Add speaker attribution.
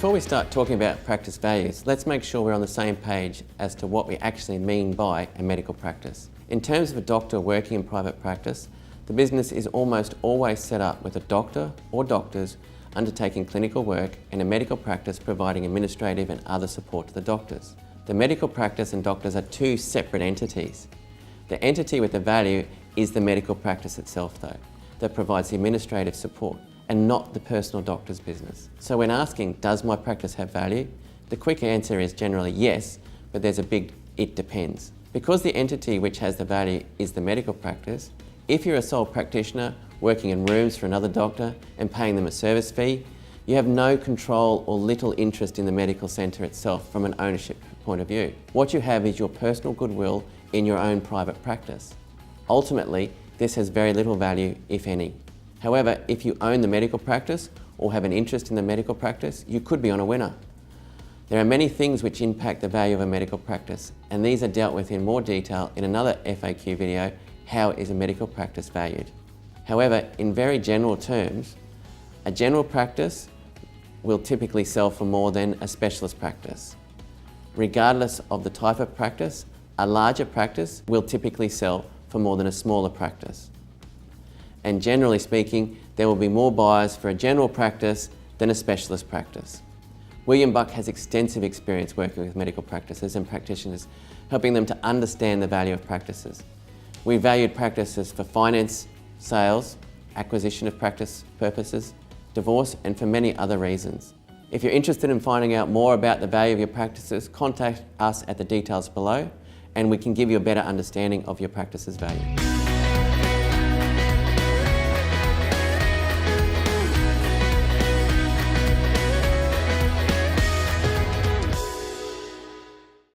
Speaker 1: Before we start talking about practice values, let's make sure we're on the same page as to what we actually mean by a medical practice. In terms of a doctor working in private practice, the business is almost always set up with a doctor or doctors undertaking clinical work and a medical practice providing administrative and other support to the doctors. The medical practice and doctors are two separate entities. The entity with the value is the medical practice itself though, that provides the administrative support, and not the personal doctor's business. So when asking, does my practice have value? The quick answer is generally yes, but there's a big it depends. Because the entity which has the value is the medical practice, if you're a sole practitioner working in rooms for another doctor and paying them a service fee, you have no control or little interest in the medical centre itself from an ownership point of view. What you have is your personal goodwill in your own private practice. Ultimately, this has very little value, if any. However, if you own the medical practice or have an interest in the medical practice, you could be on a winner. There are many things which impact the value of a medical practice, and these are dealt with in more detail in another FAQ video, How is a Medical Practice Valued? However, in very general terms, a general practice will typically sell for more than a specialist practice. Regardless of the type of practice, a larger practice will typically sell for more than a smaller practice. And generally speaking, there will be more buyers for a general practice than a specialist practice. William Buck has extensive experience working with medical practices and practitioners, helping them to understand the value of practices. We valued practices for finance, sales, acquisition of practice purposes, divorce, and for many other reasons. If you're interested in finding out more about the value of your practices, contact us at the details below, and we can give you a better understanding of your practice's value.